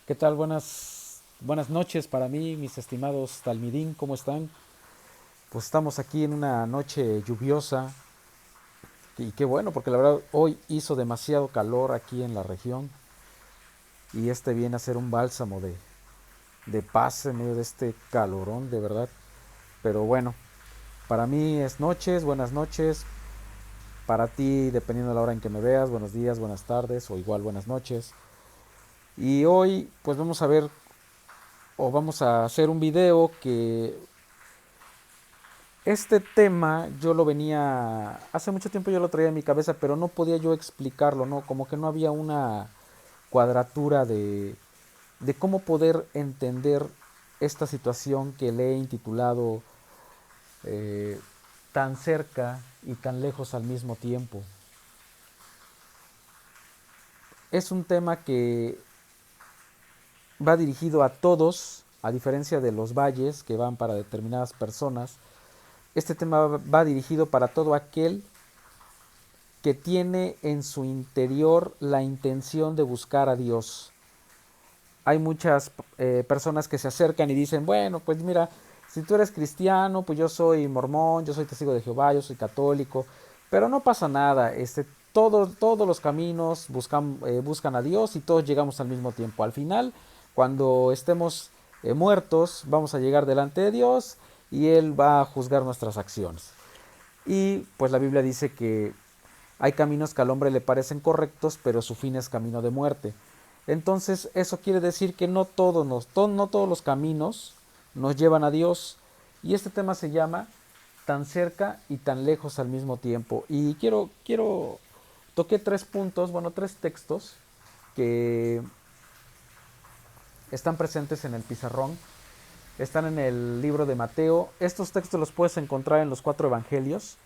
¿Qué tal? Buenas noches para mí, mis estimados Talmidín, ¿cómo están? Pues estamos aquí en una noche lluviosa y qué bueno, porque la verdad hoy hizo demasiado calor aquí en la región y este viene a ser un bálsamo de paz en medio de este calorón, de verdad. Pero bueno, para mí es noches, buenas noches. Para ti, dependiendo de la hora en que me veas, buenos días, buenas tardes o igual buenas noches. Y hoy pues vamos a ver o vamos a hacer un video que este tema yo lo venía, hace mucho tiempo yo lo traía en mi cabeza, pero no podía yo explicarlo, ¿no? Como que no había una cuadratura de cómo poder entender esta situación que le he intitulado eh, tan cerca y tan lejos al mismo tiempo. Es un tema que va dirigido a todos, a diferencia de los valles que van para determinadas personas. Este tema va dirigido para todo aquel que tiene en su interior la intención de buscar a Dios. Hay muchas personas que se acercan y dicen, bueno, pues mira, si tú eres cristiano, pues yo soy mormón, yo soy testigo de Jehová, yo soy católico, pero no pasa nada, todos los caminos buscan a Dios y todos llegamos al mismo tiempo. Al final, cuando estemos muertos, vamos a llegar delante de Dios y Él va a juzgar nuestras acciones. Y pues la Biblia dice que hay caminos que al hombre le parecen correctos, pero su fin es camino de muerte. Entonces, eso quiere decir que no todos los caminos nos llevan a Dios. Y este tema se llama tan cerca y tan lejos al mismo tiempo. Y toqué tres puntos, bueno, tres textos que están presentes en el pizarrón. Están en el libro de Mateo. Estos textos los puedes encontrar en los cuatro evangelios,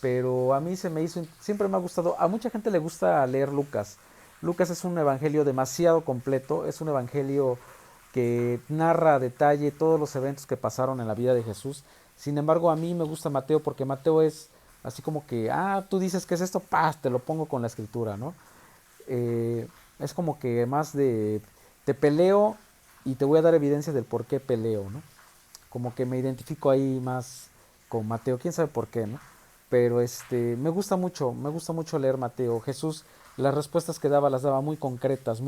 pero a mí siempre me ha gustado, a mucha gente le gusta leer Lucas. Lucas es un evangelio demasiado completo, es un evangelio que narra a detalle todos los eventos que pasaron en la vida de Jesús. Sin embargo, a mí me gusta Mateo porque Mateo es así como que, tú dices que es esto, paz, te lo pongo con la escritura, ¿no? Eh, es como que más te peleo y te voy a dar evidencia del por qué peleo, ¿no? Como que me identifico ahí más con Mateo, quién sabe por qué, ¿no? Pero me gusta mucho leer Mateo. Jesús, las respuestas que daba las daba muy concretas,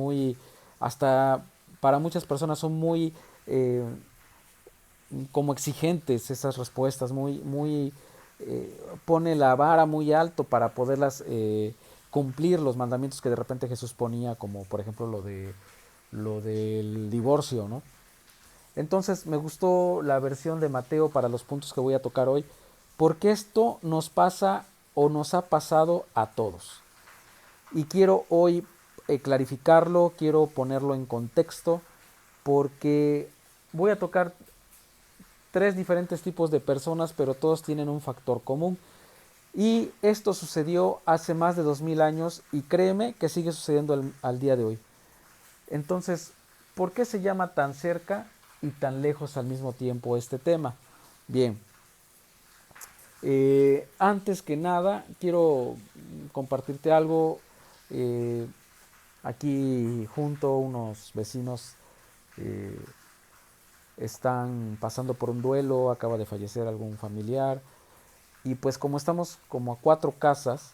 hasta para muchas personas son muy eh, como exigentes esas respuestas, pone la vara muy alto para poderlas cumplir los mandamientos que de repente Jesús ponía, como por ejemplo lo del divorcio, ¿no? Entonces me gustó la versión de Mateo para los puntos que voy a tocar hoy, porque esto nos pasa o nos ha pasado a todos. Y quiero hoy clarificarlo, quiero ponerlo en contexto, porque voy a tocar tres diferentes tipos de personas, pero todos tienen un factor común. Y esto sucedió hace más de 2000 años y créeme que sigue sucediendo al día de hoy. Entonces, ¿por qué se llama tan cerca y tan lejos al mismo tiempo este tema? Bien, antes que nada quiero compartirte algo. Eh, Aquí junto unos vecinos eh, están pasando por un duelo, acaba de fallecer algún familiar y pues como estamos como a cuatro casas,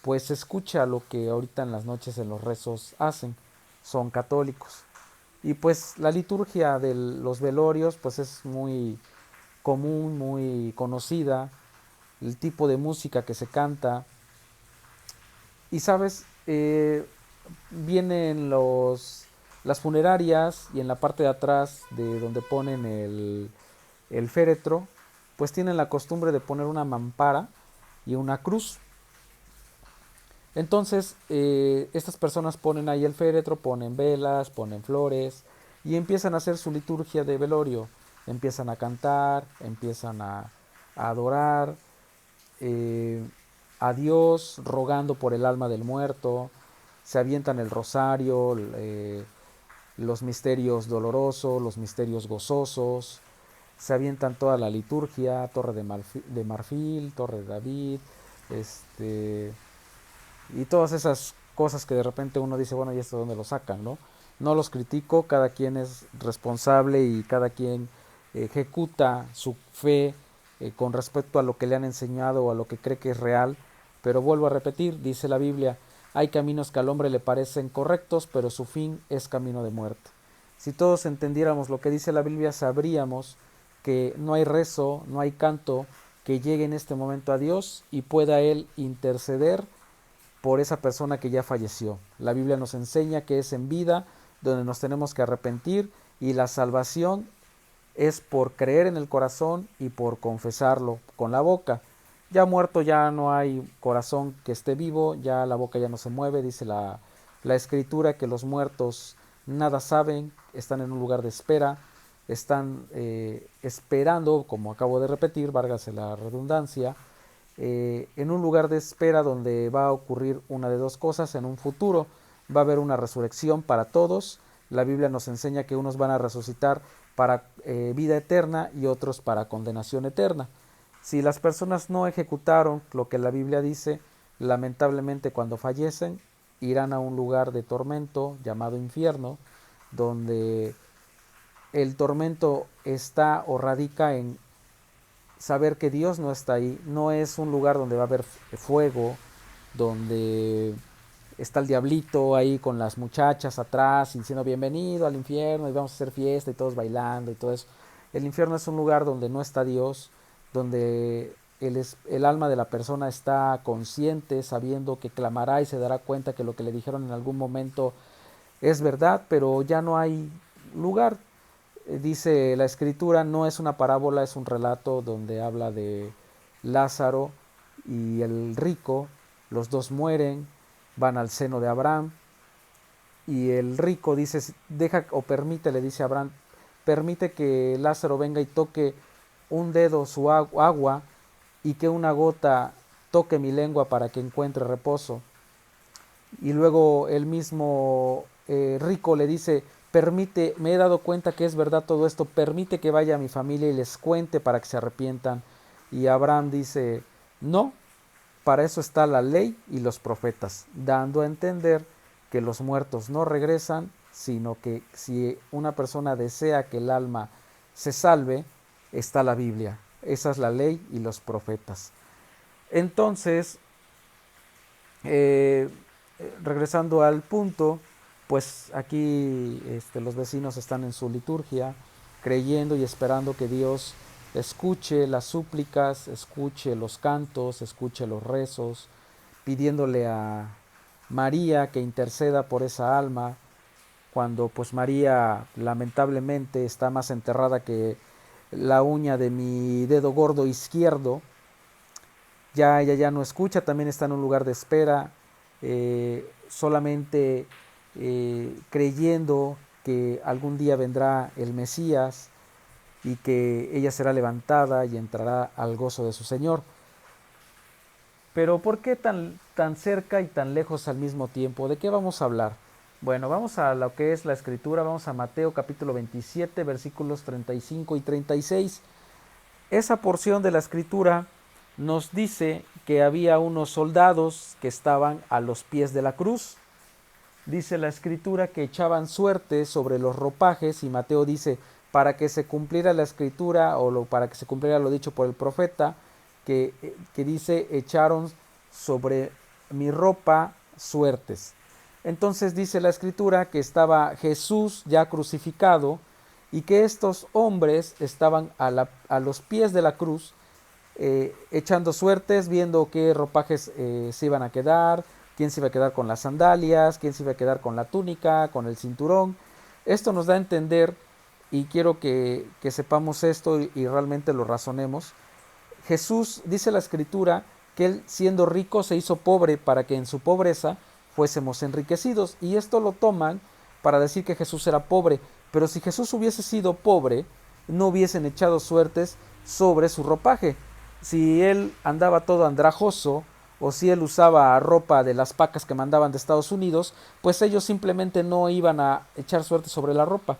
pues se escucha lo que ahorita en las noches en los rezos hacen, son católicos. Y pues la liturgia de los velorios pues es muy común, muy conocida, el tipo de música que se canta. Y sabes, vienen las funerarias y en la parte de atrás de donde ponen el féretro, pues tienen la costumbre de poner una mampara y una cruz. Entonces, estas personas ponen ahí el féretro, ponen velas, ponen flores y empiezan a hacer su liturgia de velorio. Empiezan a cantar, empiezan a adorar eh, a Dios, rogando por el alma del muerto. Se avientan el rosario, los misterios dolorosos, los misterios gozosos. Se avientan toda la liturgia, Torre de Marfil, Torre de David, este, y todas esas cosas que de repente uno dice, bueno, ¿y esto de dónde lo sacan, no? No los critico, cada quien es responsable y cada quien ejecuta su fe con respecto a lo que le han enseñado o a lo que cree que es real, pero vuelvo a repetir, dice la Biblia, hay caminos que al hombre le parecen correctos, pero su fin es camino de muerte. Si todos entendiéramos lo que dice la Biblia, sabríamos que no hay rezo, no hay canto que llegue en este momento a Dios y pueda Él interceder por esa persona que ya falleció. La Biblia nos enseña que es en vida donde nos tenemos que arrepentir y la salvación es por creer en el corazón y por confesarlo con la boca. Ya muerto ya no hay corazón que esté vivo, ya la boca ya no se mueve, dice la escritura que los muertos nada saben, están en un lugar de espera, están esperando, como acabo de repetir, válgase la redundancia, en un lugar de espera donde va a ocurrir una de dos cosas en un futuro. Va a haber una resurrección para todos. La Biblia nos enseña que unos van a resucitar para vida eterna y otros para condenación eterna. Si las personas no ejecutaron lo que la Biblia dice, lamentablemente cuando fallecen irán a un lugar de tormento llamado infierno, donde el tormento está o radica en saber que Dios no está ahí. No es un lugar donde va a haber fuego, donde está el diablito ahí con las muchachas atrás diciendo bienvenido al infierno y vamos a hacer fiesta y todos bailando y todo eso. El infierno es un lugar donde no está Dios, donde el alma de la persona está consciente, sabiendo que clamará y se dará cuenta que lo que le dijeron en algún momento es verdad, pero ya no hay lugar. Dice la escritura, no es una parábola, es un relato donde habla de Lázaro y el rico. Los dos mueren, van al seno de Abraham y el rico dice, deja o permite, le dice a Abraham, permite que Lázaro venga y toque un dedo su agua y que una gota toque mi lengua para que encuentre reposo. Y luego el mismo rico le dice, permite, me he dado cuenta que es verdad todo esto, permite que vaya a mi familia y les cuente para que se arrepientan. Y Abraham dice, no, para eso está la ley y los profetas, dando a entender que los muertos no regresan, sino que si una persona desea que el alma se salve, está la Biblia. Esa es la ley y los profetas. Entonces, regresando al punto, pues aquí los vecinos están en su liturgia, creyendo y esperando que Dios escuche las súplicas, escuche los cantos, escuche los rezos, pidiéndole a María que interceda por esa alma, cuando pues María lamentablemente está más enterrada que la uña de mi dedo gordo izquierdo. Ya ella ya no escucha, también está en un lugar de espera, solamente creyendo que algún día vendrá el Mesías y que ella será levantada y entrará al gozo de su Señor. Pero ¿por qué tan cerca y tan lejos al mismo tiempo? ¿De qué vamos a hablar? Bueno, vamos a lo que es la escritura, vamos a Mateo capítulo 27, versículos 35 y 36. Esa porción de la escritura nos dice que había unos soldados que estaban a los pies de la cruz. Dice la escritura que echaban suerte sobre los ropajes y Mateo dice, para que se cumpliera la escritura para que se cumpliera lo dicho por el profeta, que dice, echaron sobre mi ropa suertes. Entonces dice la escritura que estaba Jesús ya crucificado y que estos hombres estaban a los pies de la cruz echando suertes, viendo qué ropajes se iban a quedar, quién se iba a quedar con las sandalias, quién se iba a quedar con la túnica, con el cinturón. Esto nos da a entender, y quiero que sepamos esto y realmente lo razonemos. Jesús, dice la escritura, que él siendo rico se hizo pobre para que en su pobreza fuésemos enriquecidos. Y esto lo toman para decir que Jesús era pobre. Pero si Jesús hubiese sido pobre, no hubiesen echado suertes sobre su ropaje. Si él andaba todo andrajoso o si él usaba ropa de las pacas que mandaban de Estados Unidos, pues ellos simplemente no iban a echar suertes sobre la ropa.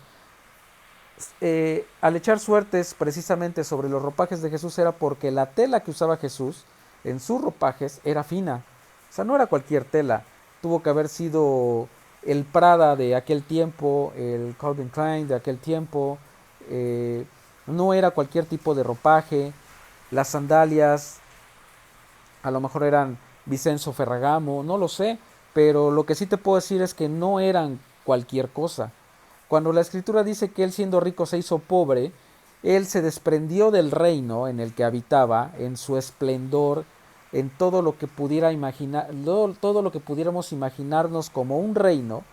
Al echar suertes precisamente sobre los ropajes de Jesús era porque la tela que usaba Jesús en sus ropajes era fina. O sea, no era cualquier tela. Tuvo que haber sido el Prada de aquel tiempo, el Calvin Klein de aquel tiempo, no era cualquier tipo de ropaje. Las sandalias a lo mejor eran Vicenzo Ferragamo, no lo sé, pero lo que sí te puedo decir es que no eran cualquier cosa. Cuando la escritura dice que él siendo rico se hizo pobre, él se desprendió del reino en el que habitaba, en su esplendor, en todo lo que pudiera imaginar, todo lo que pudiéramos imaginarnos como un reino,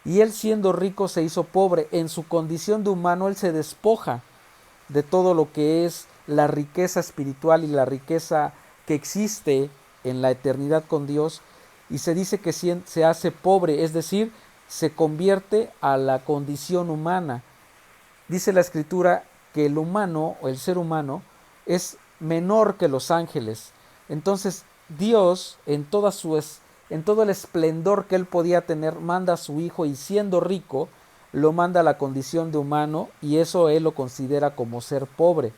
y él siendo rico se hizo pobre. En su condición de humano él se despoja de todo lo que es la riqueza espiritual y la riqueza que existe en la eternidad con Dios, y se dice que se hace pobre, es decir, se convierte a la condición humana. Dice la escritura que el humano o el ser humano es menor que los ángeles. Entonces Dios en todo el esplendor que él podía tener manda a su hijo, y siendo rico lo manda a la condición de humano, y eso él lo considera como ser pobre,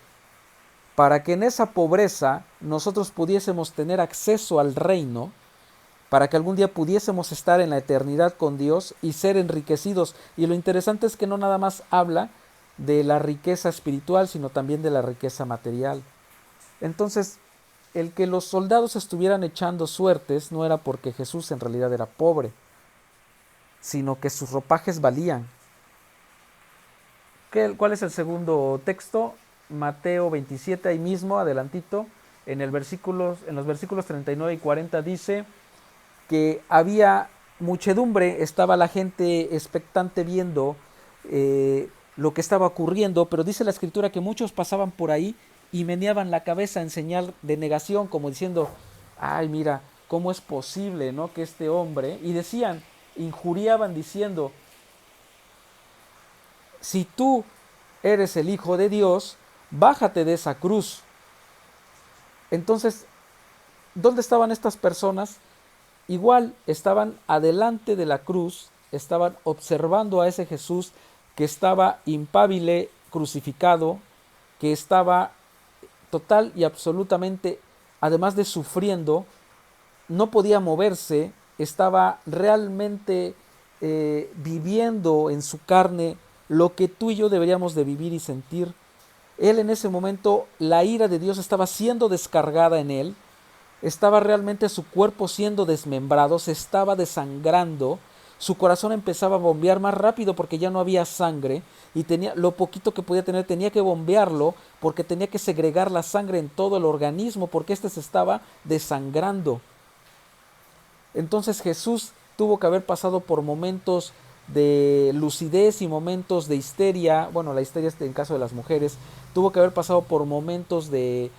para que en esa pobreza nosotros pudiésemos tener acceso al reino, para que algún día pudiésemos estar en la eternidad con Dios y ser enriquecidos. Y lo interesante es que no nada más habla de la riqueza espiritual, sino también de la riqueza material. Entonces, el que los soldados estuvieran echando suertes no era porque Jesús en realidad era pobre, sino que sus ropajes valían. ¿Cuál es el segundo texto? Mateo 27, ahí mismo, adelantito, en los versículos 39 y 40 dice que había muchedumbre, estaba la gente expectante viendo lo que estaba ocurriendo, pero dice la escritura que muchos pasaban por ahí y meneaban la cabeza en señal de negación, como diciendo, ay, mira, ¿cómo es posible, no, que este hombre? Y decían, injuriaban diciendo, si tú eres el Hijo de Dios, bájate de esa cruz. Entonces, ¿dónde estaban estas personas? Igual estaban adelante de la cruz, estaban observando a ese Jesús que estaba impábile, crucificado, que estaba total y absolutamente, además de sufriendo, no podía moverse, estaba realmente viviendo en su carne lo que tú y yo deberíamos de vivir y sentir. Él en ese momento, la ira de Dios estaba siendo descargada en él, estaba realmente su cuerpo siendo desmembrado, se estaba desangrando, su corazón empezaba a bombear más rápido porque ya no había sangre, y tenía lo poquito que podía tener tenía que bombearlo porque tenía que segregar la sangre en todo el organismo porque éste se estaba desangrando. Entonces Jesús tuvo que haber pasado por momentos de lucidez y momentos de histeria. Bueno, la histeria es en caso de las mujeres. Tuvo que haber pasado por momentos de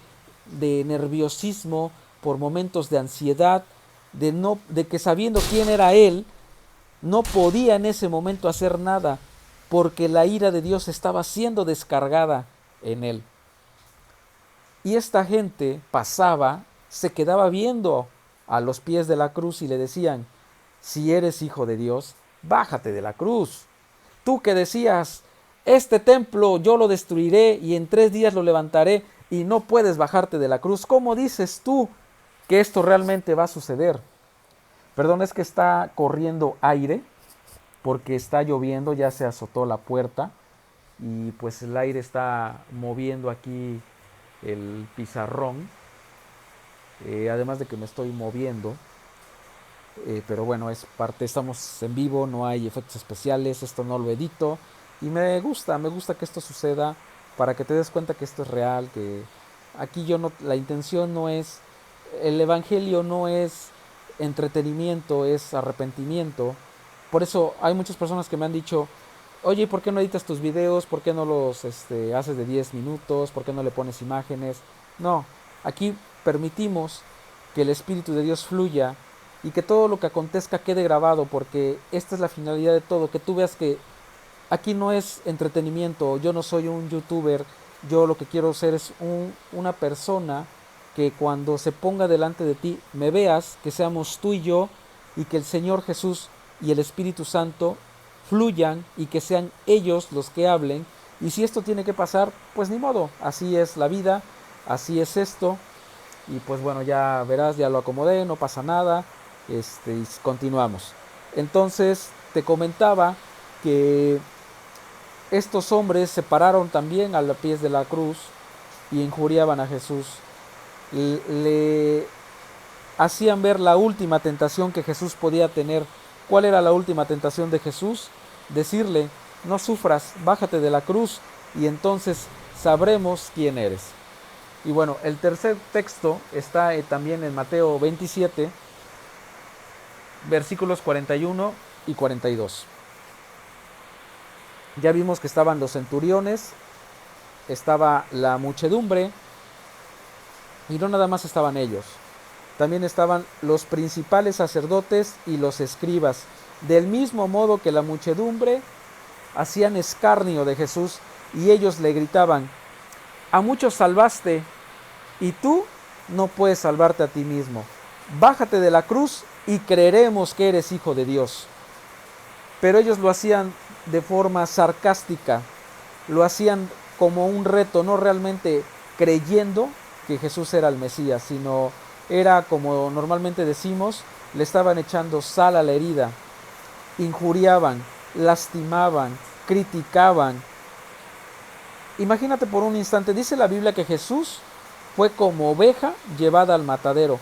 nerviosismo, por momentos de ansiedad, de que sabiendo quién era él, no podía en ese momento hacer nada, porque la ira de Dios estaba siendo descargada en él. Y esta gente pasaba, se quedaba viendo a los pies de la cruz y le decían, si eres hijo de Dios, bájate de la cruz. Tú que decías, este templo yo lo destruiré y en 3 días lo levantaré, y no puedes bajarte de la cruz, ¿cómo dices tú que esto realmente va a suceder? Perdón, es que está corriendo aire porque está lloviendo, ya se azotó la puerta y pues el aire está moviendo aquí el pizarrón, además de que me estoy moviendo, pero bueno, es parte, estamos en vivo, no hay efectos especiales, esto no lo edito, y me gusta que esto suceda para que te des cuenta que esto es real, que aquí yo no, la intención no es, el evangelio no es entretenimiento, es arrepentimiento. Por eso hay muchas personas que me han dicho, oye, ¿por qué no editas tus videos? ¿Por qué no los haces de 10 minutos? ¿Por qué no le pones imágenes? No, aquí permitimos que el Espíritu de Dios fluya y que todo lo que acontezca quede grabado, porque esta es la finalidad de todo, que tú veas que aquí no es entretenimiento, yo no soy un youtuber, yo lo que quiero ser es una persona que cuando se ponga delante de ti me veas, que seamos tú y yo, y que el Señor Jesús y el Espíritu Santo fluyan y que sean ellos los que hablen. Y si esto tiene que pasar, pues ni modo, así es la vida, así es esto. Y pues bueno, ya verás, ya lo acomodé, no pasa nada, y continuamos. Entonces, te comentaba que estos hombres se pararon también a los pies de la cruz y injuriaban a Jesús. Le hacían ver la última tentación que Jesús podía tener. ¿Cuál era la última tentación de Jesús? Decirle: no sufras, bájate de la cruz y entonces sabremos quién eres. Y bueno, el tercer texto está también en Mateo 27, versículos 41 y 42. Ya vimos que estaban los centuriones, estaba la muchedumbre, y no nada más estaban ellos. También estaban los principales sacerdotes y los escribas. Del mismo modo que la muchedumbre hacían escarnio de Jesús y ellos le gritaban: a muchos salvaste y tú no puedes salvarte a ti mismo. Bájate de la cruz y creeremos que eres hijo de Dios. Pero ellos lo hacían de forma sarcástica, lo hacían como un reto, no realmente creyendo que Jesús era el Mesías, sino era, como normalmente decimos, le estaban echando sal a la herida, injuriaban, lastimaban, criticaban. Imagínate por un instante, dice la Biblia que Jesús fue como oveja llevada al matadero.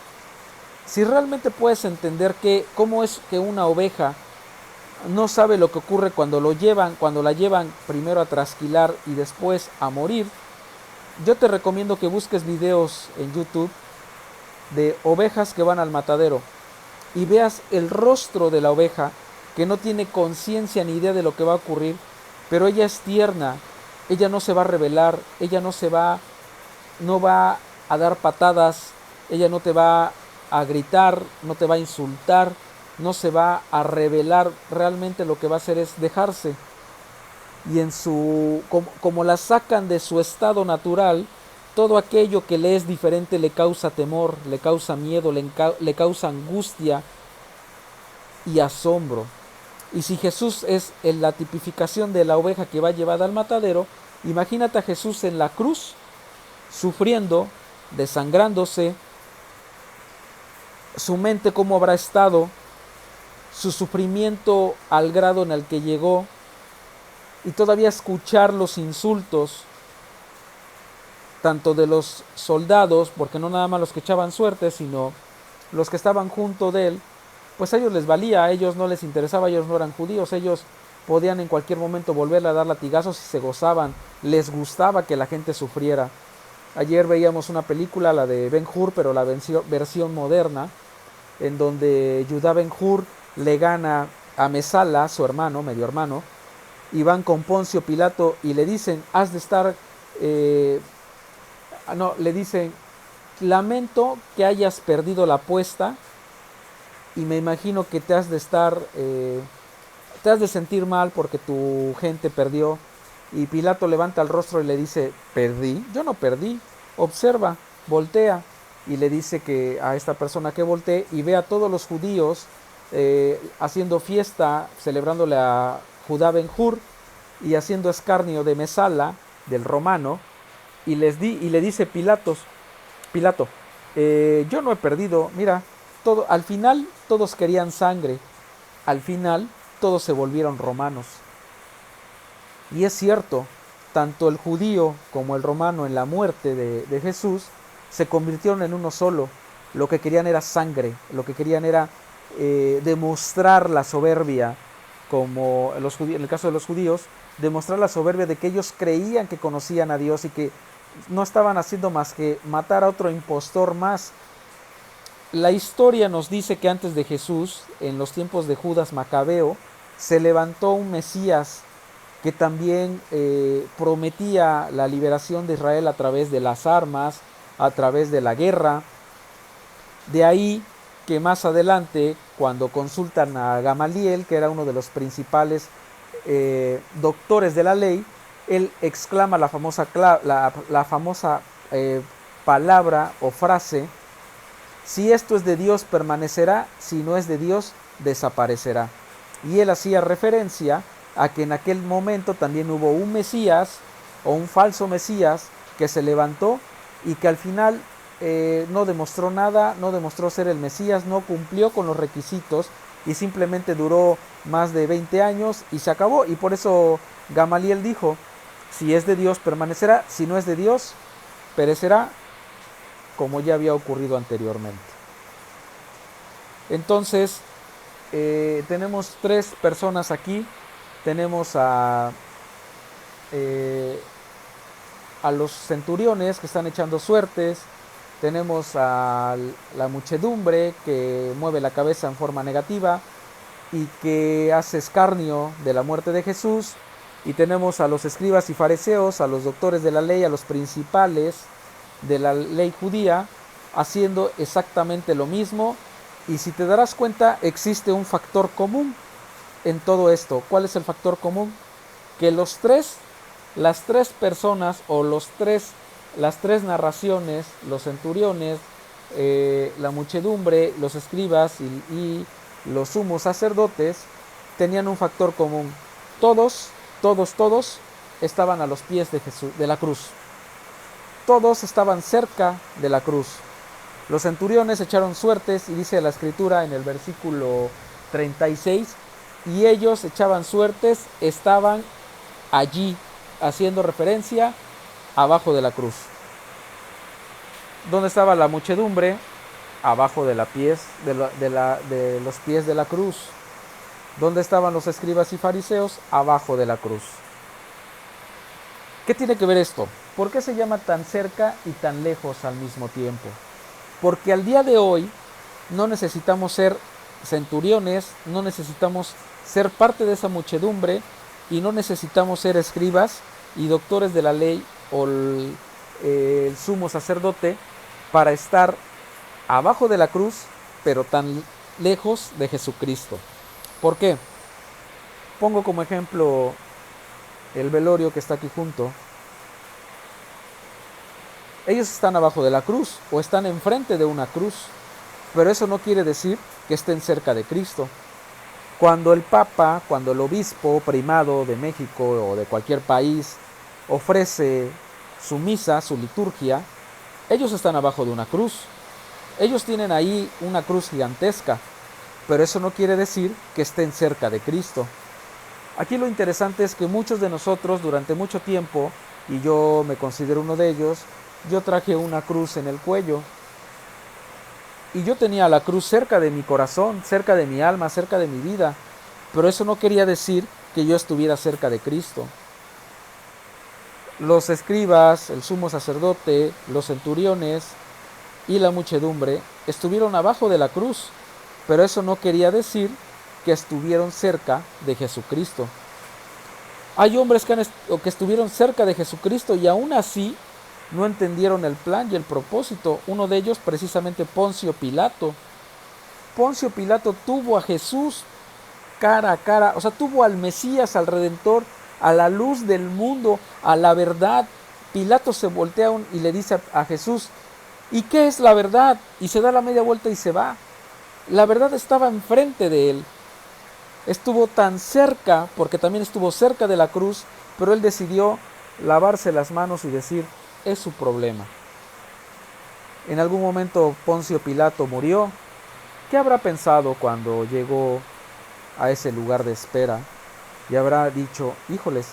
Si realmente puedes entender cómo es que una oveja no sabe lo que ocurre cuando la llevan primero a trasquilar y después a morir, yo te recomiendo que busques videos en YouTube de ovejas que van al matadero y veas el rostro de la oveja, que no tiene conciencia ni idea de lo que va a ocurrir, pero ella es tierna, ella no se va a rebelar, ella no va a dar patadas, ella no te va a gritar, no te va a insultar, no se va a rebelar. Realmente lo que va a hacer es dejarse. Y como la sacan de su estado natural, todo aquello que le es diferente le causa temor, le causa miedo, le causa angustia y asombro. Y si Jesús es la tipificación de la oveja que va llevada al matadero, imagínate a Jesús en la cruz, sufriendo, desangrándose, su mente cómo habrá estado, su sufrimiento al grado en el que llegó, y todavía escuchar los insultos tanto de los soldados, porque no nada más los que echaban suerte, sino los que estaban junto de él, pues a ellos les valía, a ellos no les interesaba, ellos no eran judíos, ellos podían en cualquier momento volverle a dar latigazos y se gozaban, les gustaba que la gente sufriera. Ayer veíamos una película, la de Ben-Hur, pero la versión moderna, en donde Judá Ben-Hur le gana a Mesala, su hermano, medio hermano, y van con Poncio Pilato y le dicen: has de estar, le dicen: lamento que hayas perdido la apuesta y me imagino que te has de sentir mal porque tu gente perdió. Y Pilato levanta el rostro y le dice: ¿perdí? Yo no perdí. Observa, voltea. Y le dice que a esta persona que voltee y ve a todos los judíos haciendo fiesta, celebrándole a Judá Ben-Hur y haciendo escarnio de Mesala, del romano, y le dice Pilato, yo no he perdido, mira, al final todos querían sangre, al final todos se volvieron romanos. Y es cierto, tanto el judío como el romano en la muerte de Jesús se convirtieron en uno solo. Lo que querían era sangre, lo que querían era demostrar la soberbia, como en el caso de los judíos, demostrar la soberbia de que ellos creían que conocían a Dios y que no estaban haciendo más que matar a otro impostor más. La historia nos dice que antes de Jesús, en los tiempos de Judas Macabeo, se levantó un Mesías que también prometía la liberación de Israel a través de las armas, a través de la guerra. De ahí que más adelante, cuando consultan a Gamaliel, que era uno de los principales doctores de la ley, él exclama la famosa palabra o frase: si esto es de Dios permanecerá, si no es de Dios desaparecerá. Y él hacía referencia a que en aquel momento también hubo un Mesías o un falso Mesías que se levantó y que al final no demostró nada, no demostró ser el Mesías, no cumplió con los requisitos y simplemente duró más de 20 años y se acabó. Y por eso Gamaliel dijo, si es de Dios permanecerá, si no es de Dios perecerá, como ya había ocurrido anteriormente. Entonces, tenemos tres personas aquí. Tenemos a los centuriones que están echando suertes. Tenemos a la muchedumbre que mueve la cabeza en forma negativa y que hace escarnio de la muerte de Jesús. Y tenemos a los escribas y fariseos, a los doctores de la ley, a los principales de la ley judía, haciendo exactamente lo mismo. Y si te darás cuenta, existe un factor común en todo esto. ¿Cuál es el factor común? Que las tres personas o las tres narraciones, los centuriones, la muchedumbre, los escribas y los sumos sacerdotes, tenían un factor común. Todos estaban a los pies de Jesús, de la cruz. Todos estaban cerca de la cruz. Los centuriones echaron suertes, y dice la escritura en el versículo 36, y ellos echaban suertes, estaban allí, haciendo referencia abajo de la cruz. ¿Dónde estaba la muchedumbre? Abajo de los pies de la cruz. ¿Dónde estaban los escribas y fariseos? Abajo de la cruz. ¿Qué tiene que ver esto? ¿Por qué se llama tan cerca y tan lejos al mismo tiempo? Porque al día de hoy no necesitamos ser centuriones, no necesitamos ser parte de esa muchedumbre y no necesitamos ser escribas y doctores de la ley o el sumo sacerdote para estar abajo de la cruz, pero tan lejos de Jesucristo. ¿Por qué? Pongo como ejemplo el velorio que está aquí junto. Ellos están abajo de la cruz o están enfrente de una cruz, pero eso no quiere decir que estén cerca de Cristo. Cuando el Papa, cuando el obispo primado de México o de cualquier país ofrece su misa, su liturgia, ellos están abajo de una cruz. Ellos tienen ahí una cruz gigantesca, pero eso no quiere decir que estén cerca de Cristo. Aquí lo interesante es que muchos de nosotros durante mucho tiempo, y yo me considero uno de ellos, yo traje una cruz en el cuello. Y yo tenía la cruz cerca de mi corazón, cerca de mi alma, cerca de mi vida. Pero eso no quería decir que yo estuviera cerca de Cristo. Los escribas, el sumo sacerdote, los centuriones y la muchedumbre estuvieron abajo de la cruz. Pero eso no quería decir que estuvieron cerca de Jesucristo. Hay hombres que estuvieron cerca de Jesucristo y aún así no entendieron el plan y el propósito. Uno de ellos precisamente Poncio Pilato. Poncio Pilato tuvo a Jesús cara a cara, o sea, tuvo al Mesías, al Redentor, a la luz del mundo, a la verdad. Pilato se voltea y le dice a Jesús, ¿y qué es la verdad? Y se da la media vuelta y se va. La verdad estaba enfrente de él. Estuvo tan cerca, porque también estuvo cerca de la cruz, pero él decidió lavarse las manos y decir, es su problema. En algún momento Poncio Pilato murió. ¿Qué habrá pensado cuando llegó a ese lugar de espera? Y habrá dicho, híjoles,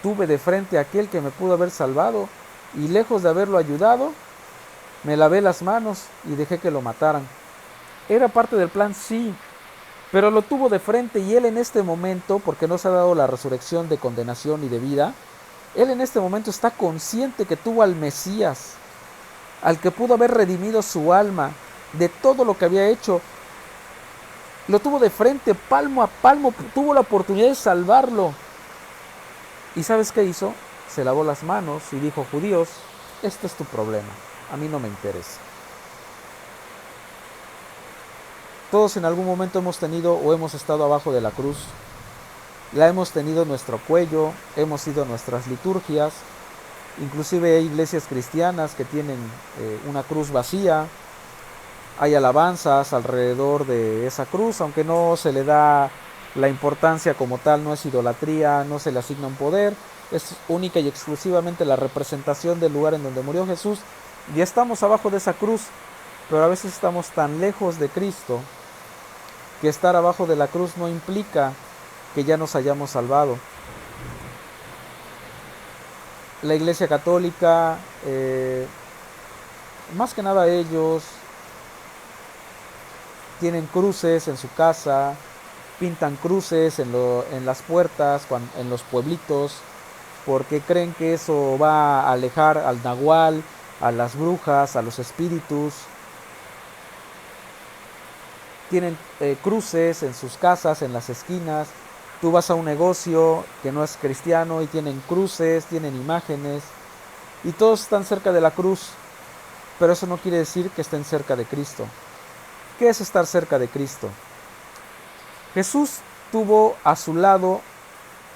tuve de frente a aquel que me pudo haber salvado y lejos de haberlo ayudado, me lavé las manos y dejé que lo mataran. ¿Era parte del plan? Sí, pero lo tuvo de frente y él en este momento, porque no se ha dado la resurrección de condenación y de vida, él en este momento está consciente que tuvo al Mesías, al que pudo haber redimido su alma de todo lo que había hecho. Lo tuvo de frente, palmo a palmo, tuvo la oportunidad de salvarlo. ¿Y sabes qué hizo? Se lavó las manos y dijo, judíos, este es tu problema, a mí no me interesa. Todos en algún momento hemos tenido o hemos estado abajo de la cruz. La hemos tenido en nuestro cuello, hemos ido a nuestras liturgias. Inclusive hay iglesias cristianas que tienen una cruz vacía. Hay alabanzas alrededor de esa cruz, aunque no se le da la importancia como tal, no es idolatría, no se le asigna un poder. Es única y exclusivamente la representación del lugar en donde murió Jesús. Y estamos abajo de esa cruz, pero a veces estamos tan lejos de Cristo que estar abajo de la cruz no implica que ya nos hayamos salvado. La Iglesia Católica, más que nada ellos, tienen cruces en su casa, pintan cruces en las puertas, en los pueblitos, porque creen que eso va a alejar al nahual, a las brujas, a los espíritus. Tienen cruces en sus casas, en las esquinas. Tú vas a un negocio que no es cristiano y tienen cruces, tienen imágenes, y todos están cerca de la cruz, pero eso no quiere decir que estén cerca de Cristo. ¿Qué es estar cerca de Cristo? Jesús tuvo a su lado,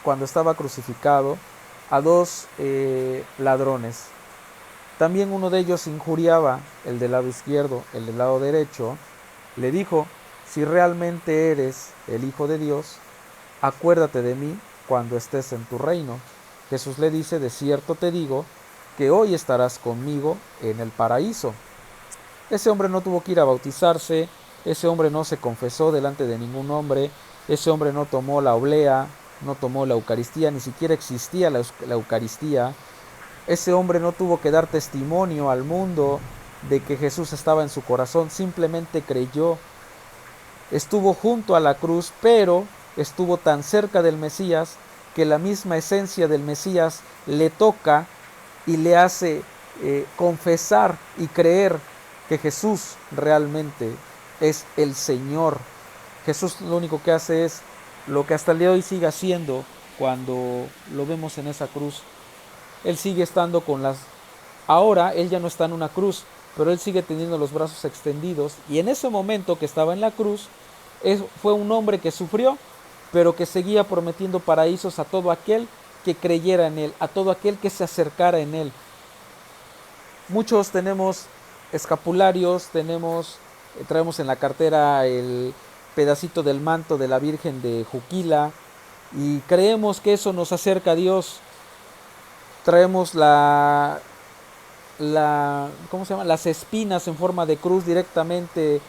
cuando estaba crucificado, a dos ladrones. También uno de ellos injuriaba, el del lado izquierdo, el del lado derecho. Le dijo: si realmente eres el Hijo de Dios, acuérdate de mí cuando estés en tu reino. Jesús le dice: de cierto te digo que hoy estarás conmigo en el paraíso. Ese hombre no tuvo que ir a bautizarse, ese hombre no se confesó delante de ningún hombre, ese hombre no tomó la oblea, no tomó la Eucaristía, ni siquiera existía la Eucaristía. Ese hombre no tuvo que dar testimonio al mundo de que Jesús estaba en su corazón, simplemente creyó. Estuvo junto a la cruz, pero estuvo tan cerca del Mesías que la misma esencia del Mesías le toca y le hace confesar y creer que Jesús realmente es el Señor. Jesús lo único que hace es lo que hasta el día de hoy sigue haciendo cuando lo vemos en esa cruz. Él sigue estando con las... Ahora Él ya no está en una cruz, pero Él sigue teniendo los brazos extendidos, y en ese momento que estaba en la cruz, fue un hombre que sufrió, pero que seguía prometiendo paraísos a todo aquel que creyera en Él, a todo aquel que se acercara en Él. Muchos tenemos escapularios, traemos en la cartera el pedacito del manto de la Virgen de Juquila y creemos que eso nos acerca a Dios. Traemos las espinas en forma de cruz directamente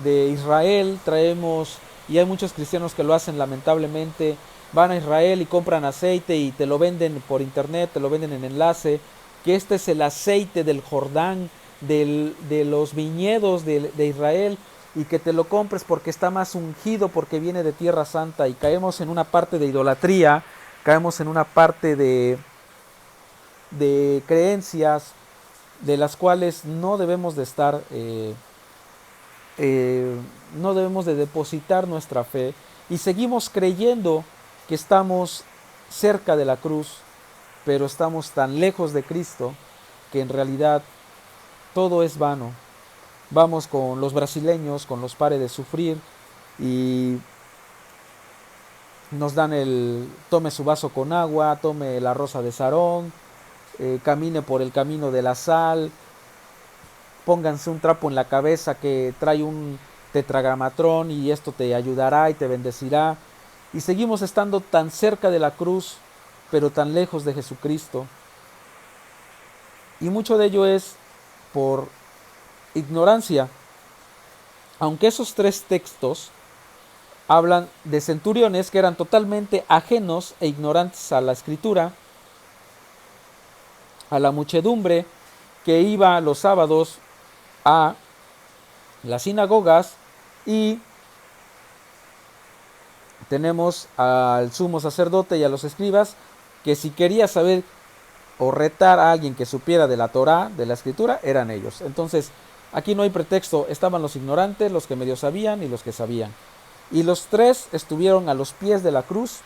de Israel. Traemos, y hay muchos cristianos que lo hacen lamentablemente, van a Israel y compran aceite y te lo venden por internet, te lo venden en enlace, que este es el aceite del Jordán, de los viñedos de Israel, y que te lo compres porque está más ungido, porque viene de Tierra Santa. Y caemos en una parte de idolatría, caemos en una parte de creencias de las cuales no debemos de estar, no debemos de depositar nuestra fe, y seguimos creyendo que estamos cerca de la cruz, pero estamos tan lejos de Cristo que en realidad todo es vano. Vamos con los brasileños, con los Pare de Sufrir, y nos dan tome su vaso con agua, tome la rosa de Sarón, camine por el camino de la sal, pónganse un trapo en la cabeza que trae un tetragramatrón y esto te ayudará y te bendecirá. Y seguimos estando tan cerca de la cruz, pero tan lejos de Jesucristo. Y mucho de ello es por ignorancia. Aunque esos tres textos hablan de centuriones que eran totalmente ajenos e ignorantes a la Escritura, a la muchedumbre que iba los sábados a las sinagogas, y tenemos al sumo sacerdote y a los escribas que si quería saber o retar a alguien que supiera de la Torá, de la Escritura, eran ellos. Entonces aquí no hay pretexto, estaban los ignorantes, los que medio sabían y los que sabían, y los tres estuvieron a los pies de la cruz,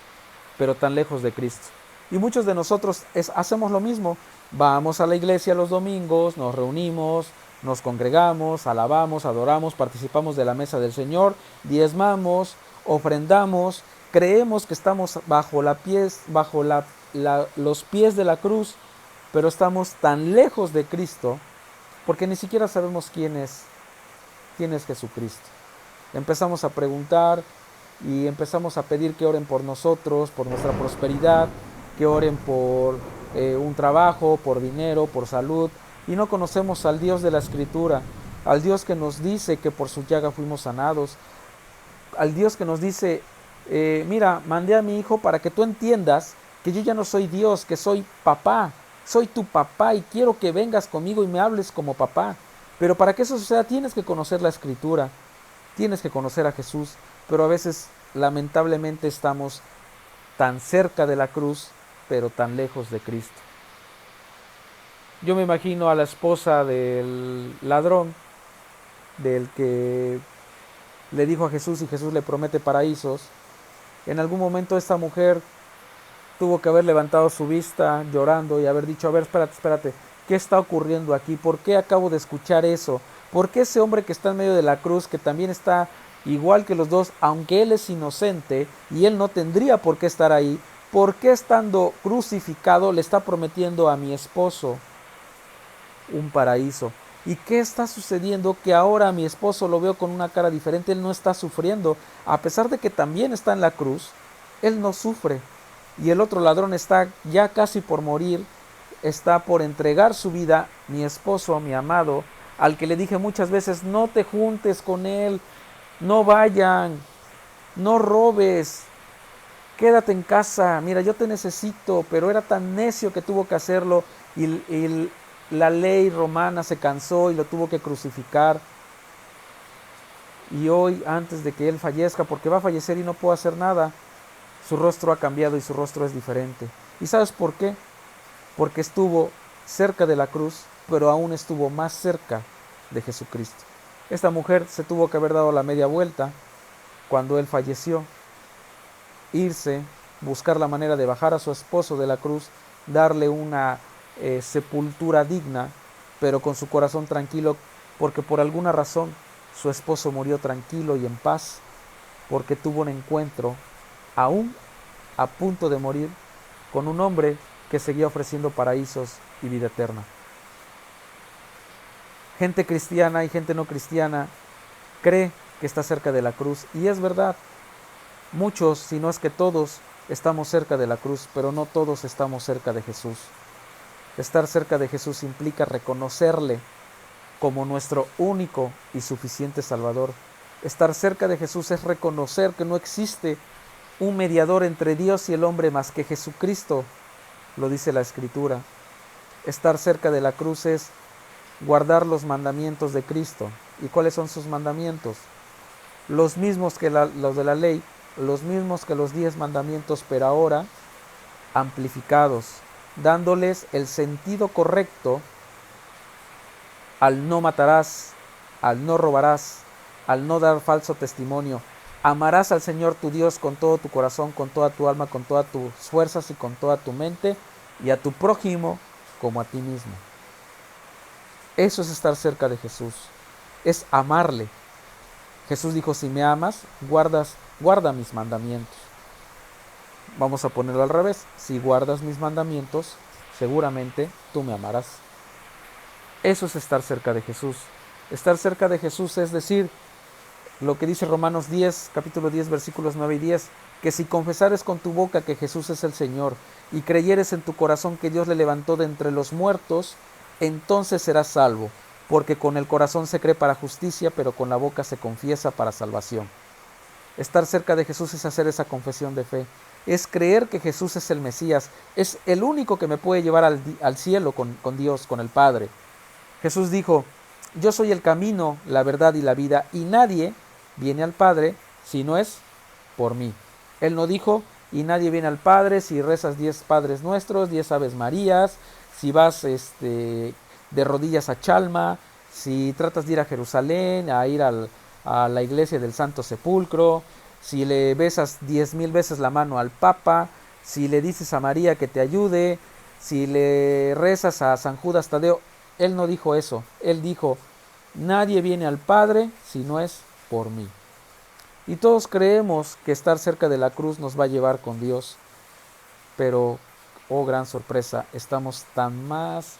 pero tan lejos de Cristo. Y muchos de nosotros hacemos lo mismo. Vamos a la iglesia los domingos, nos reunimos, nos congregamos, alabamos, adoramos, participamos de la mesa del Señor, diezmamos, ofrendamos, creemos que estamos bajo los pies de la cruz, pero estamos tan lejos de Cristo porque ni siquiera sabemos quién es Jesucristo. Empezamos a preguntar y empezamos a pedir que oren por nosotros, por nuestra prosperidad, que oren por un trabajo, por dinero, por salud, y no conocemos al Dios de la Escritura, al Dios que nos dice que por su llaga fuimos sanados, al Dios que nos dice, mira, mandé a mi hijo para que tú entiendas que yo ya no soy Dios, que soy papá, soy tu papá y quiero que vengas conmigo y me hables como papá. Pero para que eso suceda tienes que conocer la Escritura, tienes que conocer a Jesús, pero a veces lamentablemente estamos tan cerca de la cruz, pero tan lejos de Cristo. Yo me imagino a la esposa del ladrón, del que le dijo a Jesús y Jesús le promete paraísos. En algún momento esta mujer tuvo que haber levantado su vista llorando y haber dicho, a ver, espérate, ¿qué está ocurriendo aquí? ¿Por qué acabo de escuchar eso? ¿Por qué ese hombre que está en medio de la cruz, que también está igual que los dos, aunque él es inocente y él no tendría por qué estar ahí, por qué estando crucificado le está prometiendo a mi esposo un paraíso? ¿Y qué está sucediendo? Que ahora a mi esposo lo veo con una cara diferente, él no está sufriendo, a pesar de que también está en la cruz, él no sufre. Y el otro ladrón está ya casi por morir, está por entregar su vida, mi esposo, mi amado, al que le dije muchas veces, no te juntes con él, no vayan, no robes, quédate en casa, mira, yo te necesito, pero era tan necio que tuvo que hacerlo y la ley romana se cansó y lo tuvo que crucificar. Y hoy, antes de que él fallezca, porque va a fallecer y no puedo hacer nada, su rostro ha cambiado y su rostro es diferente. ¿Y sabes por qué? Porque estuvo cerca de la cruz, pero aún estuvo más cerca de Jesucristo. Esta mujer se tuvo que haber dado la media vuelta cuando él falleció, irse, buscar la manera de bajar a su esposo de la cruz, darle una sepultura digna, pero con su corazón tranquilo, porque por alguna razón su esposo murió tranquilo y en paz, porque tuvo un encuentro, aún a punto de morir, con un hombre que seguía ofreciendo paraísos y vida eterna. Gente cristiana y gente no cristiana cree que está cerca de la cruz, y es verdad, muchos, si no es que todos, estamos cerca de la cruz, pero no todos estamos cerca de Jesús. Estar cerca de Jesús implica reconocerle como nuestro único y suficiente Salvador. Estar cerca de Jesús es reconocer que no existe un mediador entre Dios y el hombre más que Jesucristo, lo dice la Escritura. Estar cerca de la cruz es guardar los mandamientos de Cristo. ¿Y cuáles son sus mandamientos? Los mismos que los de la ley, los mismos que los 10 mandamientos, pero ahora amplificados, dándoles el sentido correcto al no matarás, al no robarás, al no dar falso testimonio. Amarás al Señor tu Dios con todo tu corazón, con toda tu alma, con todas tus fuerzas y con toda tu mente, y a tu prójimo como a ti mismo. Eso es estar cerca de Jesús, es amarle. Jesús dijo, si me amas, guarda mis mandamientos. Vamos a ponerlo al revés, si guardas mis mandamientos, seguramente tú me amarás. Eso es estar cerca de Jesús. Estar cerca de Jesús es decir, lo que dice Romanos 10, capítulo 10, versículos 9 y 10, que si confesares con tu boca que Jesús es el Señor y creyeres en tu corazón que Dios le levantó de entre los muertos, entonces serás salvo, porque con el corazón se cree para justicia, pero con la boca se confiesa para salvación. Estar cerca de Jesús es hacer esa confesión de fe, es creer que Jesús es el Mesías, es el único que me puede llevar al cielo con Dios, con el Padre. Jesús dijo, yo soy el camino, la verdad y la vida, y nadie viene al Padre si no es por mí. Él no dijo, y nadie viene al Padre si rezas 10 Padres Nuestros, 10 Aves Marías, si vas de rodillas a Chalma, si tratas de ir a Jerusalén, a ir a la iglesia del Santo Sepulcro, si le besas 10,000 veces la mano al Papa, si le dices a María que te ayude, si le rezas a San Judas Tadeo. Él no dijo eso, él dijo, nadie viene al Padre si no es por mí. Y todos creemos que estar cerca de la cruz nos va a llevar con Dios, pero, oh gran sorpresa, estamos tan más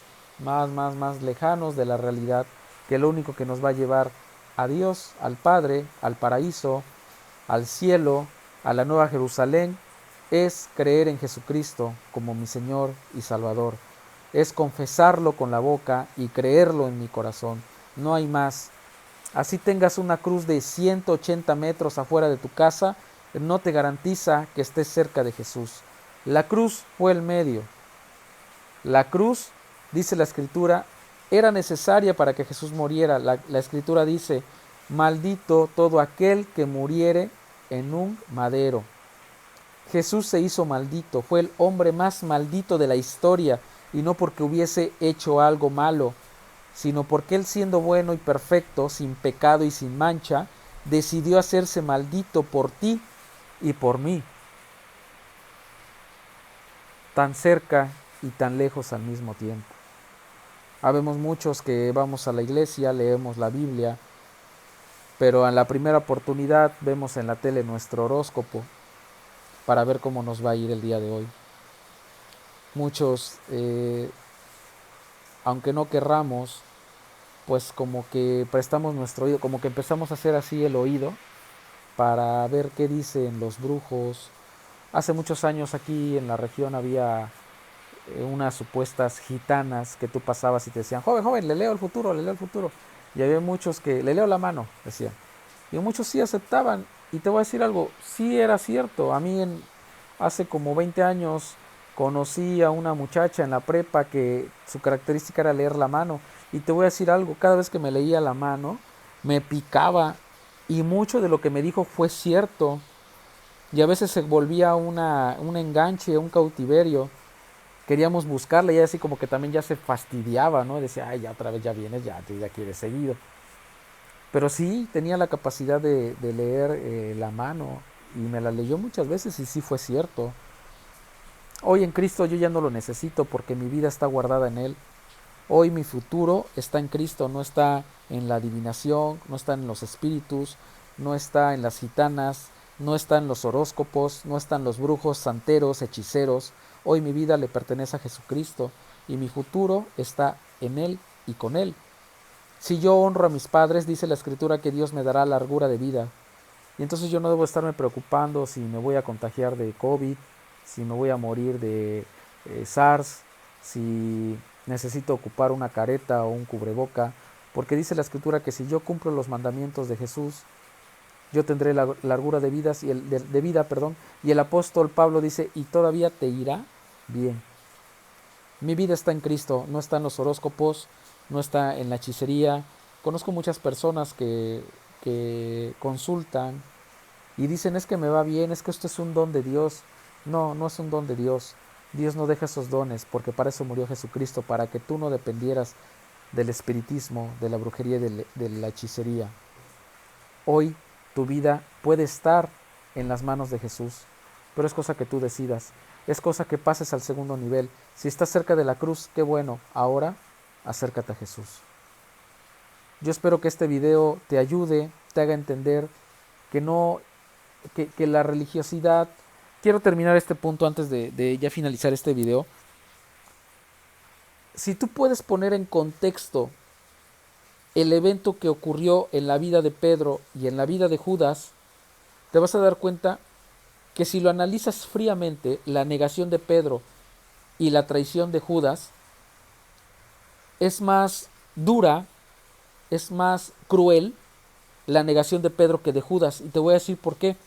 lejanos de la realidad que lo único que nos va a llevar a Dios, al Padre, al paraíso, al cielo, a la nueva Jerusalén, es creer en Jesucristo como mi Señor y Salvador. Es confesarlo con la boca y creerlo en mi corazón. No hay más. Así tengas una cruz de 180 metros afuera de tu casa, no te garantiza que estés cerca de Jesús. La cruz fue el medio. La cruz, dice la Escritura, era necesaria para que Jesús muriera. La Escritura dice, maldito todo aquel que muriere en un madero. Jesús se hizo maldito, fue el hombre más maldito de la historia, y no porque hubiese hecho algo malo, sino porque él, siendo bueno y perfecto, sin pecado y sin mancha, decidió hacerse maldito por ti y por mí, tan cerca y tan lejos al mismo tiempo. Habemos muchos que vamos a la iglesia, leemos la Biblia, pero en la primera oportunidad vemos en la tele nuestro horóscopo para ver cómo nos va a ir el día de hoy. Muchos, aunque no querramos, pues como que prestamos nuestro oído, como que empezamos a hacer así el oído para ver qué dicen los brujos. Hace muchos años aquí en la región había unas supuestas gitanas que tú pasabas y te decían, joven, joven, le leo el futuro, le leo el futuro. Y había muchos que, le leo la mano, decían. Y muchos sí aceptaban. Y te voy a decir algo, sí era cierto. A mí hace como 20 años conocí a una muchacha en la prepa que su característica era leer la mano. Y te voy a decir algo, cada vez que me leía la mano, me picaba. Y mucho de lo que me dijo fue cierto. Y a veces se volvía un enganche, un cautiverio. Queríamos buscarla y ella así como que también ya se fastidiaba, ¿no? Decía, ay, ya otra vez ya vienes, ya quieres seguido. Pero sí tenía la capacidad de leer la mano y me la leyó muchas veces y sí fue cierto. Hoy en Cristo yo ya no lo necesito porque mi vida está guardada en Él. Hoy mi futuro está en Cristo, no está en la adivinación, no está en los espíritus, no está en las gitanas, no está en los horóscopos, no están los brujos, santeros, hechiceros. Hoy mi vida le pertenece a Jesucristo y mi futuro está en Él y con Él. Si yo honro a mis padres, dice la Escritura que Dios me dará largura de vida. Y entonces yo no debo estarme preocupando si me voy a contagiar de COVID, si me voy a morir de SARS, si necesito ocupar una careta o un cubreboca, porque dice la Escritura que si yo cumplo los mandamientos de Jesús, yo tendré la largura de vidas y de vida, perdón. Y el apóstol Pablo dice, y todavía te irá bien. Mi vida está en Cristo, no está en los horóscopos, no está en la hechicería. Conozco muchas personas que consultan y dicen, es que me va bien, es que esto es un don de Dios. No, no es un don de Dios. Dios no deja esos dones porque para eso murió Jesucristo, para que tú no dependieras del espiritismo, de la brujería y de la hechicería. Hoy tu vida puede estar en las manos de Jesús, pero es cosa que tú decidas, es cosa que pases al segundo nivel. Si estás cerca de la cruz, qué bueno, ahora acércate a Jesús. Yo espero que este video te ayude, te haga entender que no, que la religiosidad. Quiero terminar este punto antes de ya finalizar este video. Si tú puedes poner en contexto el evento que ocurrió en la vida de Pedro y en la vida de Judas, te vas a dar cuenta que si lo analizas fríamente, la negación de Pedro y la traición de Judas es más dura, es más cruel la negación de Pedro que de Judas. Y te voy a decir por qué.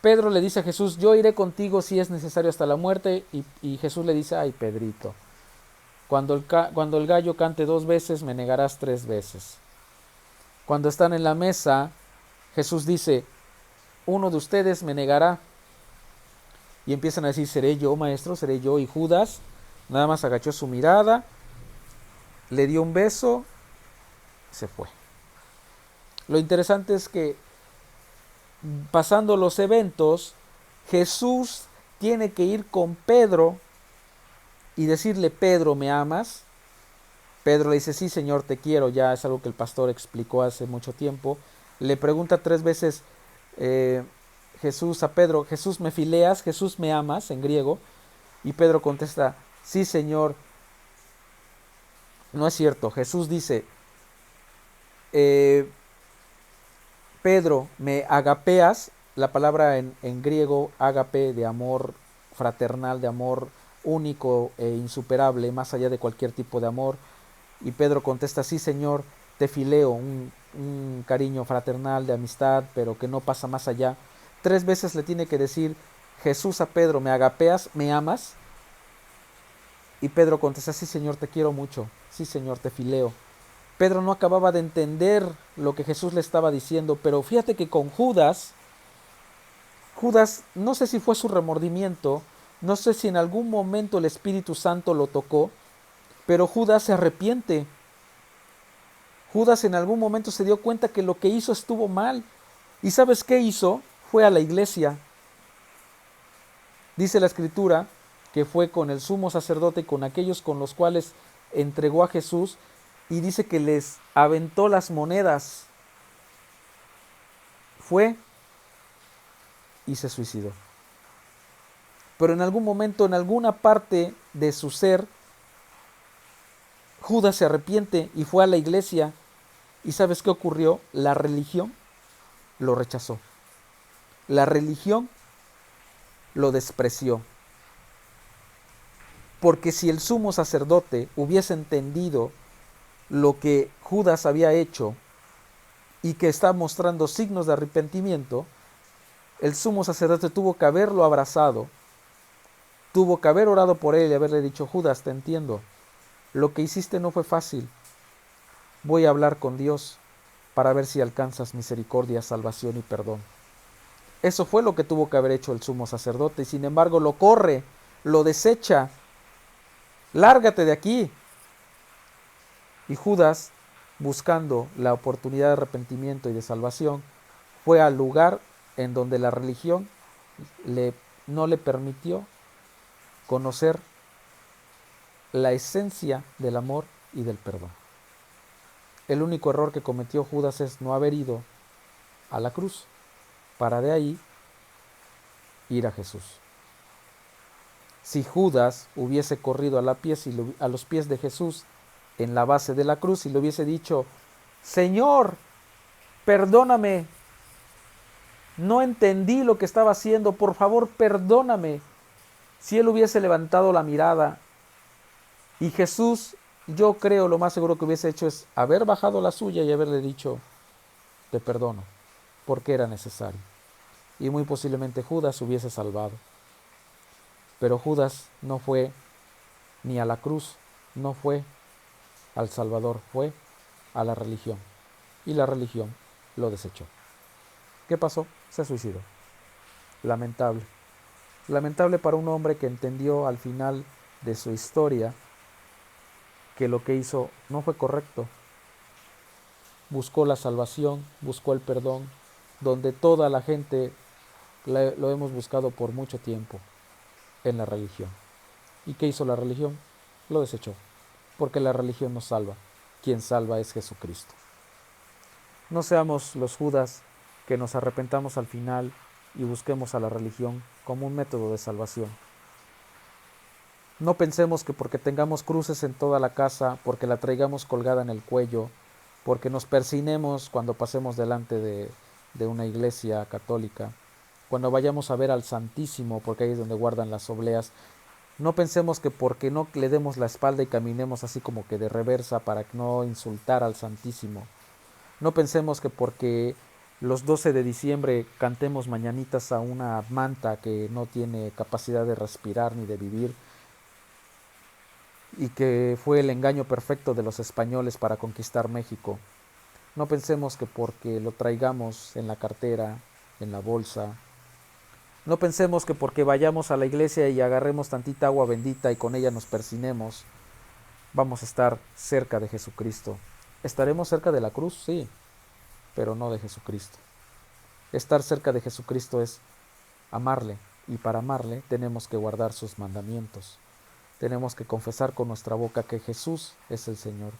Pedro le dice a Jesús, yo iré contigo si es necesario hasta la muerte. Y Jesús le dice, ay Pedrito, cuando el gallo cante 2 veces, me negarás 3 veces. Cuando están en la mesa, Jesús dice, uno de ustedes me negará. Y empiezan a decir, seré yo, maestro, seré yo. Y Judas nada más agachó su mirada, le dio un beso, se fue. Lo interesante es que pasando los eventos, Jesús tiene que ir con Pedro y decirle, Pedro, ¿me amas? Pedro le dice, sí, Señor, te quiero. Ya es algo que el pastor explicó hace mucho tiempo. Le pregunta 3 veces Jesús a Pedro, Jesús, ¿me fileas? Jesús, ¿me amas? En griego. Y Pedro contesta, sí, Señor. No es cierto. Jesús dice, Pedro, ¿me agapeas? La palabra en griego, agape, de amor fraternal, de amor único e insuperable, más allá de cualquier tipo de amor. Y Pedro contesta, sí, Señor, te fileo, un cariño fraternal, de amistad, pero que no pasa más allá. 3 veces le tiene que decir Jesús a Pedro, ¿me agapeas? ¿Me amas? Y Pedro contesta, sí Señor, te quiero mucho, sí Señor, te fileo. Pedro no acababa de entender lo que Jesús le estaba diciendo, pero fíjate que con Judas, no sé si fue su remordimiento, no sé si en algún momento el Espíritu Santo lo tocó, pero Judas se arrepiente. Judas en algún momento se dio cuenta que lo que hizo estuvo mal. ¿Y sabes qué hizo? Fue a la iglesia. Dice la Escritura que fue con el sumo sacerdote y con aquellos con los cuales entregó a Jesús, y dice que les aventó las monedas. Fue y se suicidó. Pero en algún momento, en alguna parte de su ser, Judas se arrepiente y fue a la iglesia. ¿Y sabes qué ocurrió? La religión lo rechazó. La religión lo despreció. Porque si el sumo sacerdote hubiese entendido lo que Judas había hecho y que está mostrando signos de arrepentimiento, el sumo sacerdote tuvo que haberlo abrazado, tuvo que haber orado por él y haberle dicho, Judas, te entiendo, lo que hiciste no fue fácil, voy a hablar con Dios para ver si alcanzas misericordia, salvación y perdón. Eso fue lo que tuvo que haber hecho el sumo sacerdote, y sin embargo lo corre, lo desecha, lárgate de aquí. Y Judas, buscando la oportunidad de arrepentimiento y de salvación, fue al lugar en donde la religión no le permitió conocer la esencia del amor y del perdón. El único error que cometió Judas es no haber ido a la cruz, para de ahí ir a Jesús. Si Judas hubiese corrido a los pies de Jesús en la base de la cruz y le hubiese dicho, Señor, perdóname, no entendí lo que estaba haciendo, por favor perdóname. Si él hubiese levantado la mirada y Jesús, yo creo lo más seguro que hubiese hecho es haber bajado la suya y haberle dicho, te perdono, porque era necesario. Y muy posiblemente Judas hubiese salvado. Pero Judas no fue ni a la cruz, no fue al Salvador, fue a la religión. Y la religión lo desechó. ¿Qué pasó? Se suicidó. Lamentable. Lamentable para un hombre que entendió al final de su historia que lo que hizo no fue correcto. Buscó la salvación, buscó el perdón, donde toda la gente lo hemos buscado por mucho tiempo, en la religión. ¿Y qué hizo la religión? Lo desechó, porque la religión no salva. Quien salva es Jesucristo. No seamos los Judas que nos arrepentamos al final y busquemos a la religión como un método de salvación. No pensemos que porque tengamos cruces en toda la casa, porque la traigamos colgada en el cuello, porque nos persinemos cuando pasemos delante de una iglesia católica, cuando vayamos a ver al Santísimo, porque ahí es donde guardan las obleas, no pensemos que porque no le demos la espalda y caminemos así como que de reversa para no insultar al Santísimo. No pensemos que porque los 12 de diciembre cantemos mañanitas a una manta que no tiene capacidad de respirar ni de vivir, y que fue el engaño perfecto de los españoles para conquistar México. No pensemos que porque lo traigamos en la cartera, en la bolsa. No pensemos que porque vayamos a la iglesia y agarremos tantita agua bendita y con ella nos persinemos, vamos a estar cerca de Jesucristo. ¿Estaremos cerca de la cruz? Sí, pero no de Jesucristo. Estar cerca de Jesucristo es amarle, y para amarle tenemos que guardar sus mandamientos. Tenemos que confesar con nuestra boca que Jesús es el Señor,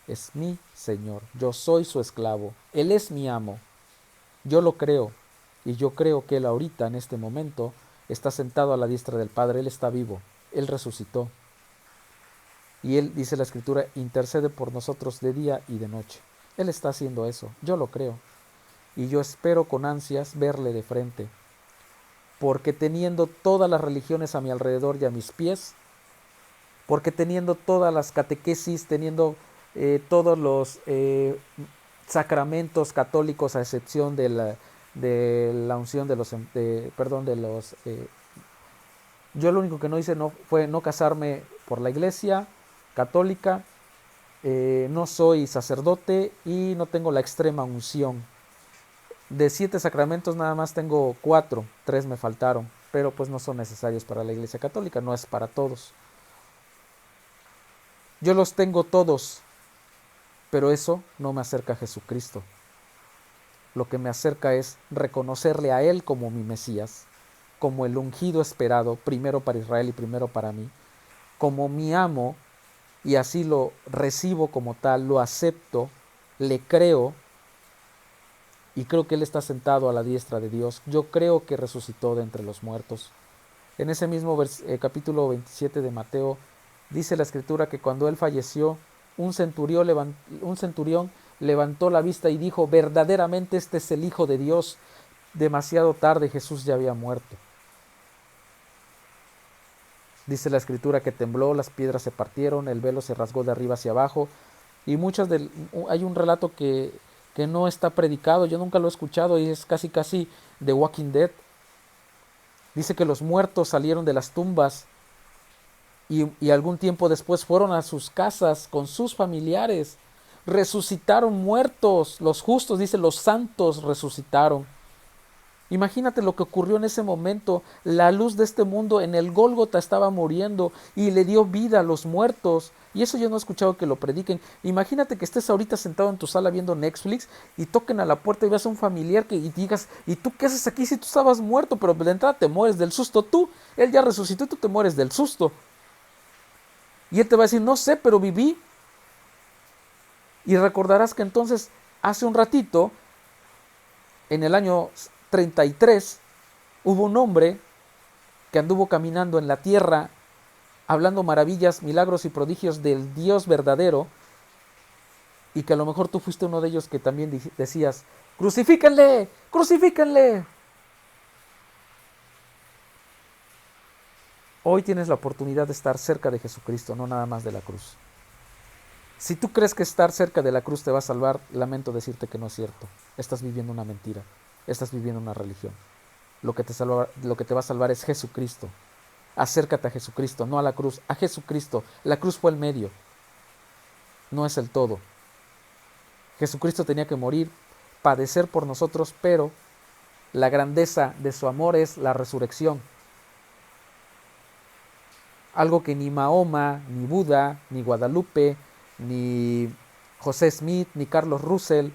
es mi Señor, yo soy su esclavo, Él es mi amo, yo lo creo, y yo creo que Él ahorita, en este momento, está sentado a la diestra del Padre, Él está vivo, Él resucitó, y Él, dice la Escritura, intercede por nosotros de día y de noche. Él está haciendo eso, yo lo creo, y yo espero con ansias verle de frente, porque teniendo todas las religiones a mi alrededor y a mis pies, porque teniendo todas las catequesis, teniendo todos los sacramentos católicos, a excepción de la unción de los, perdón, de los... yo lo único que no hice fue no casarme por la iglesia católica, no soy sacerdote y no tengo la extrema unción. De 7 sacramentos nada más tengo 4, 3 me faltaron, pero pues no son necesarios para la iglesia católica, no es para todos. Yo los tengo todos, pero eso no me acerca a Jesucristo. Lo que me acerca es reconocerle a Él como mi Mesías, como el ungido esperado, primero para Israel y primero para mí, como mi amo, y así lo recibo como tal, lo acepto, le creo, y creo que Él está sentado a la diestra de Dios. Yo creo que resucitó de entre los muertos. En ese mismo capítulo 27 de Mateo, dice la Escritura que cuando Él falleció, un centurión levantó la vista y dijo: verdaderamente este es el Hijo de Dios. Demasiado tarde, Jesús ya había muerto. Dice la Escritura que tembló, las piedras se partieron, el velo se rasgó de arriba hacia abajo, y hay un relato que no está predicado, yo nunca lo he escuchado, y es casi de Walking Dead. Dice que los muertos salieron de las tumbas y algún tiempo después fueron a sus casas con sus familiares. Resucitaron muertos, los justos, dice, los santos resucitaron. Imagínate lo que ocurrió en ese momento. La luz de este mundo en el Gólgota estaba muriendo y le dio vida a los muertos. Y eso yo no he escuchado que lo prediquen. Imagínate que estés ahorita sentado en tu sala viendo Netflix y toquen a la puerta y veas a un familiar y digas: ¿y tú qué haces aquí si tú estabas muerto? Pero de entrada te mueres del susto tú. Él ya resucitó y tú te mueres del susto. Y él te va a decir: no sé, pero viví. Y recordarás que entonces hace un ratito, en el año 33, hubo un hombre que anduvo caminando en la tierra, hablando maravillas, milagros y prodigios del Dios verdadero, y que a lo mejor tú fuiste uno de ellos que también decías: ¡crucifíquenle! ¡Crucifíquenle! Hoy tienes la oportunidad de estar cerca de Jesucristo, no nada más de la cruz. Si tú crees que estar cerca de la cruz te va a salvar, lamento decirte que no es cierto. Estás viviendo una mentira, estás viviendo una religión. Lo que te va a salvar es Jesucristo. Acércate a Jesucristo, no a la cruz, a Jesucristo. La cruz fue el medio, no es el todo. Jesucristo tenía que morir, padecer por nosotros, pero la grandeza de su amor es la resurrección. Algo que ni Mahoma, ni Buda, ni Guadalupe, ni José Smith, ni Carlos Russell,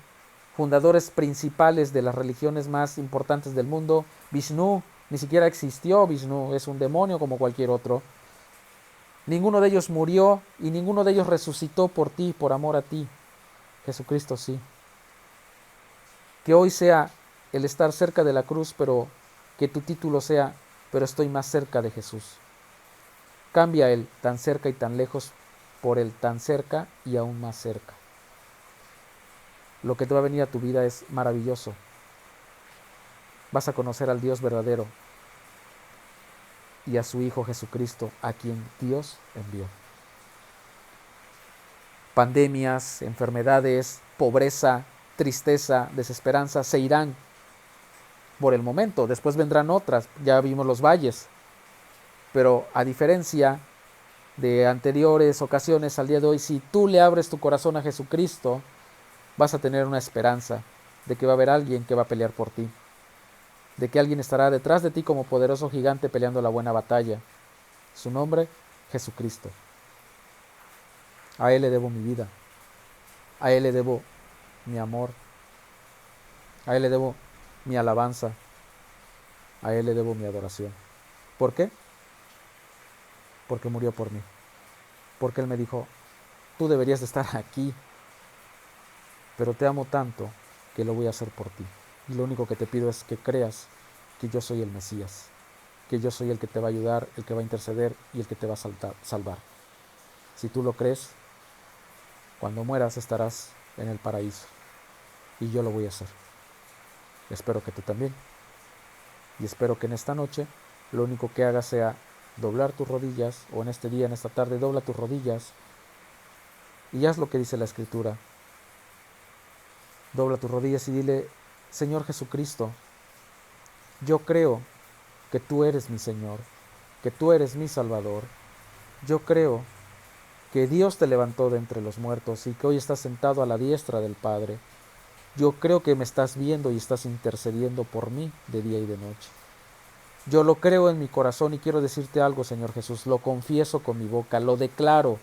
fundadores principales de las religiones más importantes del mundo, Vishnu, ni siquiera existió. Vishnu es un demonio como cualquier otro. Ninguno de ellos murió y ninguno de ellos resucitó por ti, por amor a ti. Jesucristo sí. Que hoy sea el estar cerca de la cruz, pero que tu título sea: pero estoy más cerca de Jesús. Cambia el tan cerca y tan lejos por el tan cerca y aún más cerca. Lo que te va a venir a tu vida es maravilloso. Vas a conocer al Dios verdadero y a su Hijo Jesucristo, a quien Dios envió. Pandemias, enfermedades, pobreza, tristeza, desesperanza se irán por el momento. Después vendrán otras. Ya vimos los valles. Pero a diferencia de anteriores ocasiones, al día de hoy, si tú le abres tu corazón a Jesucristo, vas a tener una esperanza de que va a haber alguien que va a pelear por ti, de que alguien estará detrás de ti como poderoso gigante peleando la buena batalla. Su nombre, Jesucristo. A Él le debo mi vida, a Él le debo mi amor, a Él le debo mi alabanza, a Él le debo mi adoración. ¿Por qué? Porque murió por mí, porque Él me dijo: tú deberías de estar aquí, pero te amo tanto que lo voy a hacer por ti. Y lo único que te pido es que creas que yo soy el Mesías, que yo soy el que te va a ayudar, el que va a interceder y el que te va a salvar. Si tú lo crees, cuando mueras estarás en el paraíso. Y yo lo voy a hacer. Espero que tú también. Y espero que en esta noche lo único que hagas sea doblar tus rodillas, o en este día, en esta tarde, dobla tus rodillas Y haz lo que dice la Escritura. Dobla tus rodillas y dile: Señor Jesucristo, yo creo que tú eres mi Señor, que tú eres mi Salvador. Yo creo que Dios te levantó de entre los muertos y que hoy estás sentado a la diestra del Padre. Yo creo que me estás viendo y estás intercediendo por mí de día y de noche. Yo lo creo en mi corazón y quiero decirte algo, Señor Jesús. Lo confieso con mi boca, lo declaro.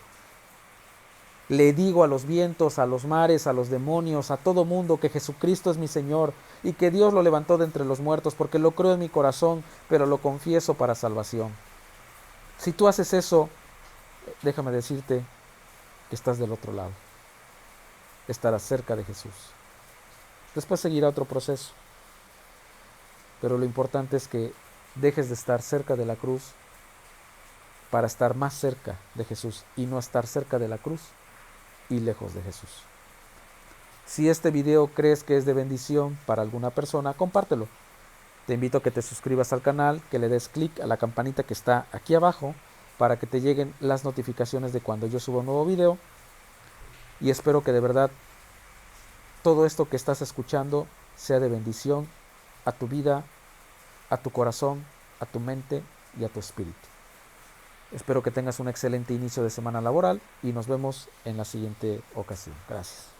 Le digo a los vientos, a los mares, a los demonios, a todo mundo que Jesucristo es mi Señor y que Dios lo levantó de entre los muertos, porque lo creo en mi corazón, pero lo confieso para salvación. Si tú haces eso, déjame decirte que estás del otro lado. Estarás cerca de Jesús. Después seguirá otro proceso, pero lo importante es que dejes de estar cerca de la cruz para estar más cerca de Jesús y no estar cerca de la cruz y lejos de Jesús. Si este video crees que es de bendición para alguna persona, compártelo. Te invito a que te suscribas al canal, que le des clic a la campanita que está aquí abajo para que te lleguen las notificaciones de cuando yo suba un nuevo video. Y espero que de verdad todo esto que estás escuchando sea de bendición a tu vida, a tu corazón, a tu mente y a tu espíritu. Espero que tengas un excelente inicio de semana laboral y nos vemos en la siguiente ocasión. Gracias.